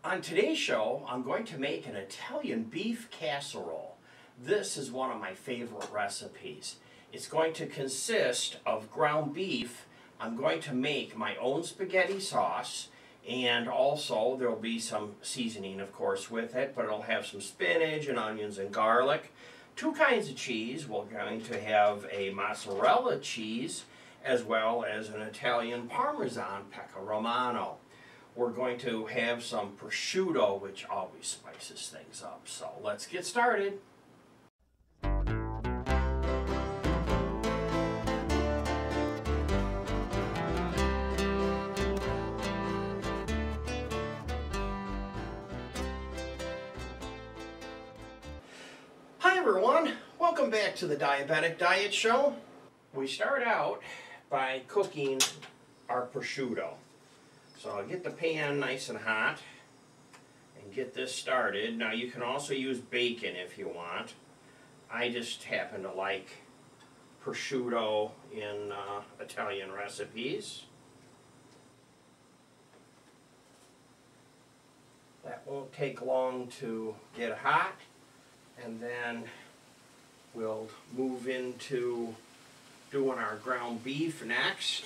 On today's show, I'm going to make an Italian beef casserole. This is one of my favorite recipes. It's going to consist of ground beef. I'm going to make my own spaghetti sauce, and also there will be some seasoning, of course, with it, but it'll have some spinach and onions and garlic. Two kinds of cheese. We're going to have a mozzarella cheese as well as an Italian Parmesan Pecca Romano. We're going to have some prosciutto, which always spices things up. So let's get started. Hi everyone, welcome back to the Diabetic Diet Show. We start out by cooking our prosciutto. So I'll get the pan nice and hot and get this started. Now you can also use bacon if you want. I just happen to like prosciutto in Italian recipes. That won't take long to get hot, and then we'll move into doing our ground beef next.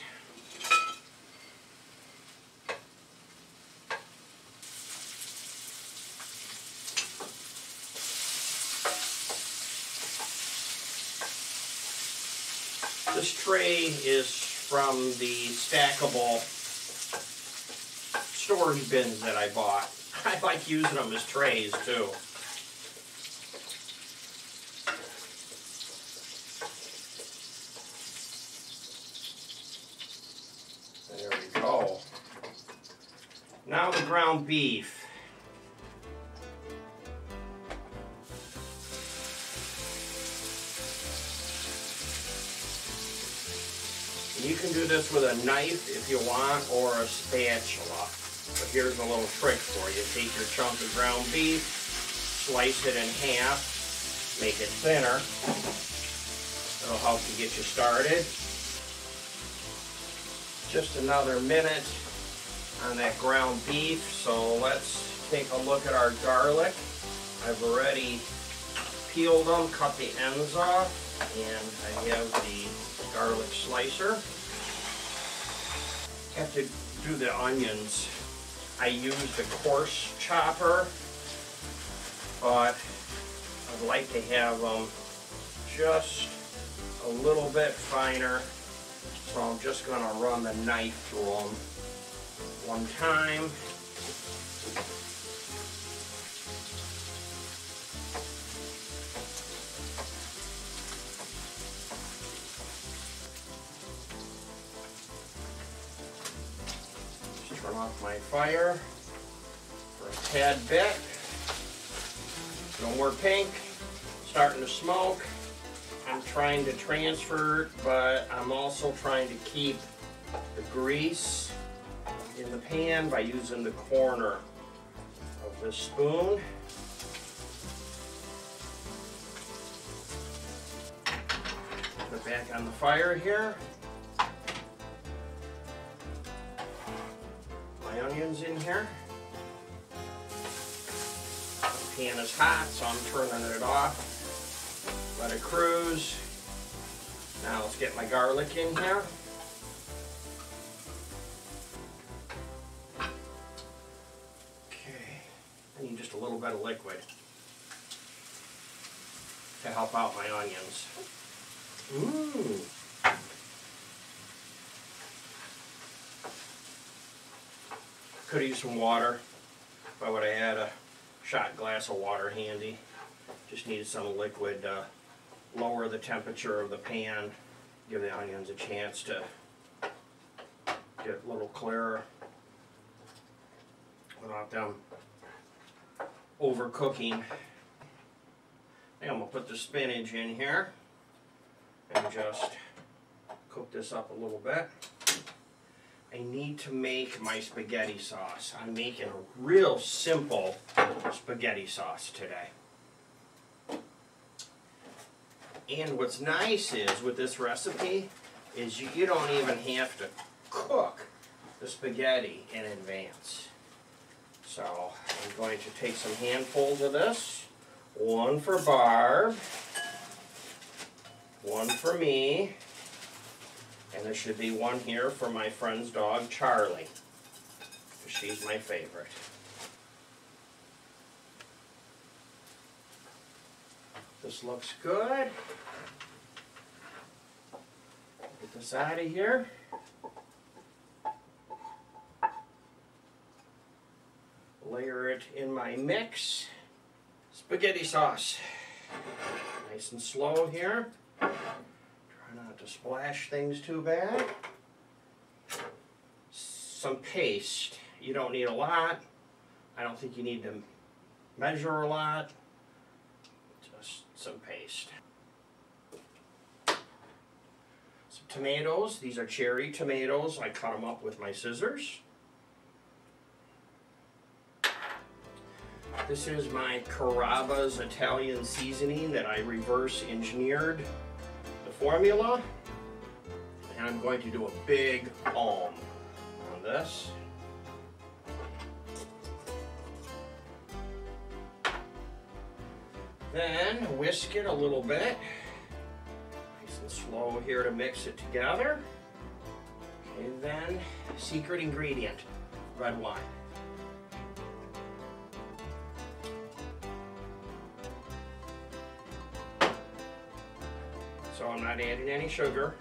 This tray is from the stackable storage bins that I bought. I like using them as trays too. There we go. Now the ground beef. You can do this with a knife if you want, or a spatula. But here's a little trick for you. Take your chunk of ground beef, slice it in half, make it thinner. It'll help to get you started. Just another minute on that ground beef, so let's take a look at our garlic. I've already peeled them, cut the ends off, and I have the garlic slicer. Have to do the onions. I use the coarse chopper, but I'd like to have them just a little bit finer, so I'm just going to run the knife through them one time. Turn off my fire for a tad bit. No more pink, starting to smoke. I'm trying to transfer it, but I'm also trying to keep the grease in the pan by using the corner of the spoon. Put it back on the fire here. Onions in here. The pan is hot, so I'm turning it off. Let it cruise. Now let's get my garlic in here. Okay, I need just a little bit of liquid to help out my onions. Ooh. Could have used some water, but I would have had a shot glass of water handy. Just needed some liquid to lower the temperature of the pan, give the onions a chance to get a little clearer without them overcooking. And I'm going to put the spinach in here and just cook this up a little bit. I need to make my spaghetti sauce. I'm making a real simple spaghetti sauce today. And what's nice is with this recipe is you don't even have to cook the spaghetti in advance. So I'm going to take some handfuls of this. One for Barb, one for me, and there should be one here for my friend's dog, Charlie. She's my favorite. This looks good. Get this out of here. Layer it in my mix. Spaghetti sauce. Nice and slow here. Try not to splash things too bad. Some paste. You don't need a lot. I don't think you need to measure a lot. Just some paste. Some tomatoes. These are cherry tomatoes. I cut them up with my scissors. This is my Carrabba's Italian seasoning that I reverse engineered the formula. And I'm going to do a big palm on this. Then whisk it a little bit. Nice and slow here to mix it together. And then secret ingredient, red wine. So I'm not adding any sugar.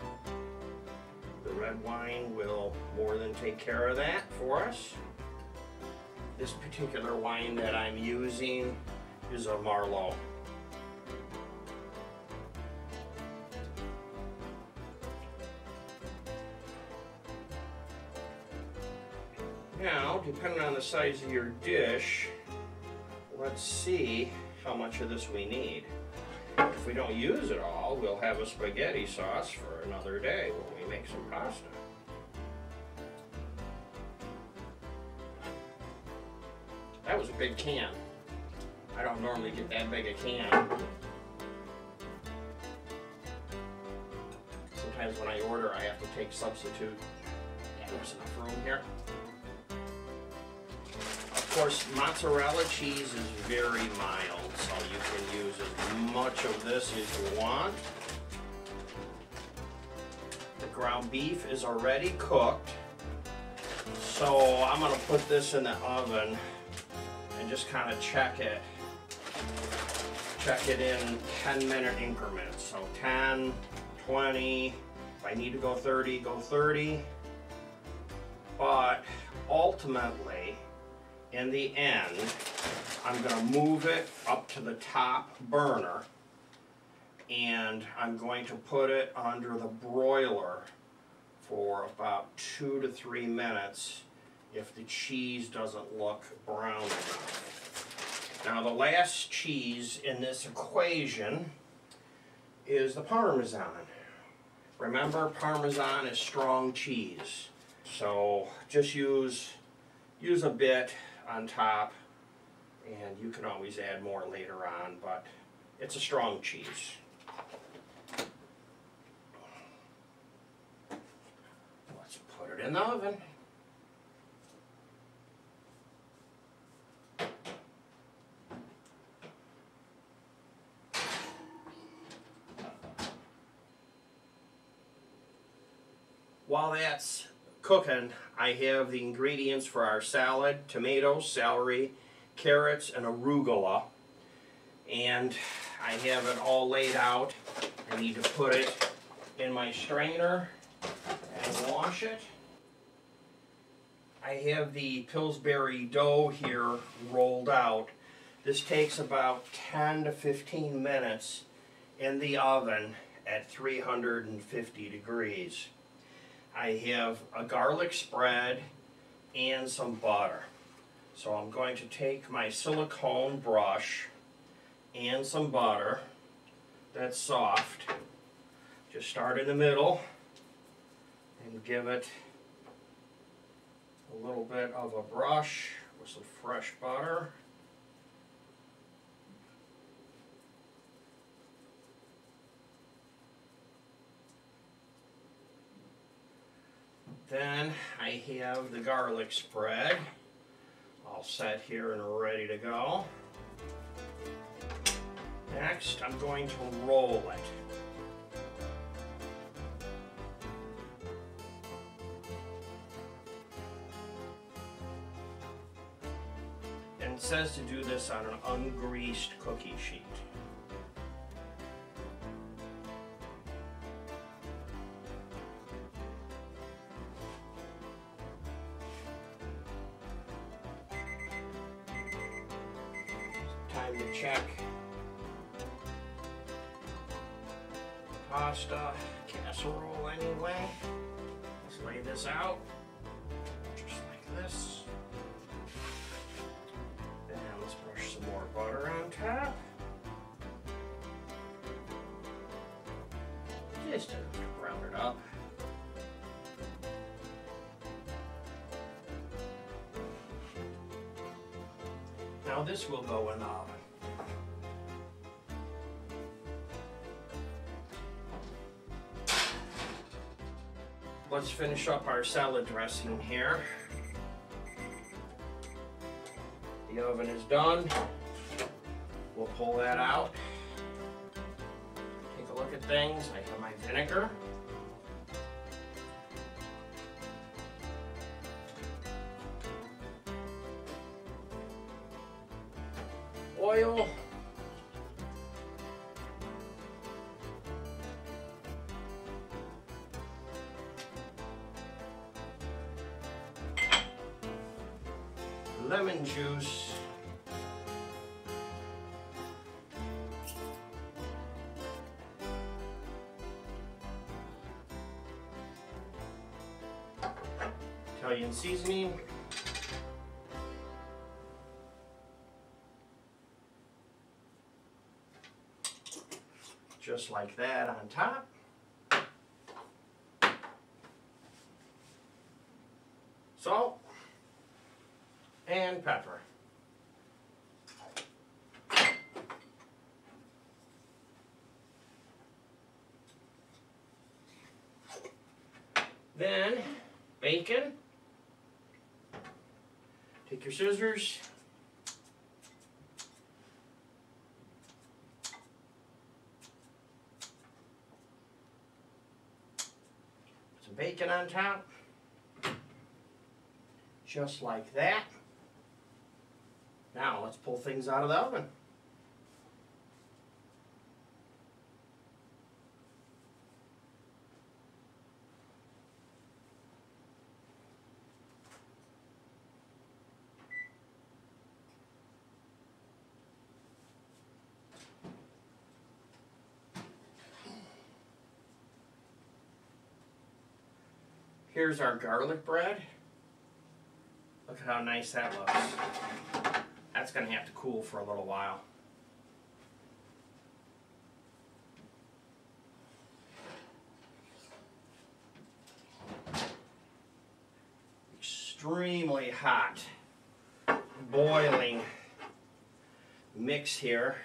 The red wine will more than take care of that for us. This particular wine that I'm using is a Merlot. Now, depending on the size of your dish, let's see how much of this we need. If we don't use it all, we'll have a spaghetti sauce for another day when we make some pasta. That was a big can. I don't normally get that big a can. Sometimes when I order, I have to take substitute. Yeah, there's enough room here. Of course, mozzarella cheese is very mild, so you can use as much of this as you want. The ground beef is already cooked, so I'm going to put this in the oven and just kind of check it. Check it in 10-minute increments. So 10, 20, if I need to go 30, go 30. But ultimately, in the end, I'm going to move it up to the top burner and I'm going to put it under the broiler for about 2 to 3 minutes if the cheese doesn't look brown enough. Now the last cheese in this equation is the Parmesan. Remember, Parmesan is strong cheese, so just use a bit on top, and you can always add more later on, but it's a strong cheese. Let's put it in the oven. While that's cooking, I have the ingredients for our salad: tomatoes, celery, carrots, and arugula. And I have it all laid out. I need to put it in my strainer and wash it. I have the Pillsbury dough here rolled out. This takes about 10 to 15 minutes in the oven at 350 degrees. I have a garlic spread and some butter. So I'm going to take my silicone brush and some butter that's soft. Just start in the middle and give it a little bit of a brush with some fresh butter. Then I have the garlic spread. all set here and ready to go. Next, I'm going to roll it. And it says to do this on an ungreased cookie sheet. Time to check pasta casserole anyway. Let's lay this out just like this. And let's brush some more butter on top. Just to round it up. Now this will go in the oven. Let's finish up our salad dressing here. The oven is done. We'll pull that out. Take a look at things. I have my vinegar. Oil. Lemon juice. Italian seasoning. Just like that on top. Salt and pepper. Then bacon. Take your scissors. Some bacon on top. Just like that. Now let's pull things out of the oven. Here's our garlic bread. Look at how nice that looks. That's going to have to cool for a little while. Extremely hot, boiling mix here.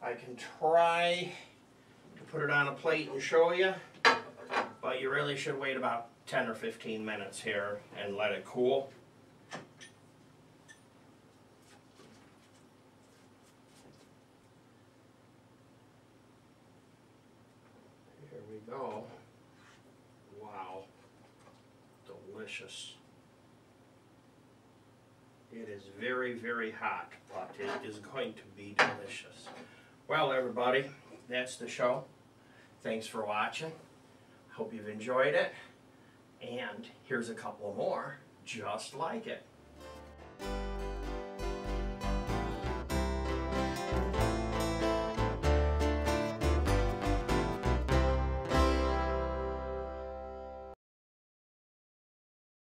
I can try to put it on a plate and show you, but you really should wait about 10 or 15 minutes here and let it cool. Here we go. Wow. Delicious. It is very, very hot, but it is going to be delicious. Well, everybody, that's the show. Thanks for watching. Hope you've enjoyed it. And here's a couple more just like it.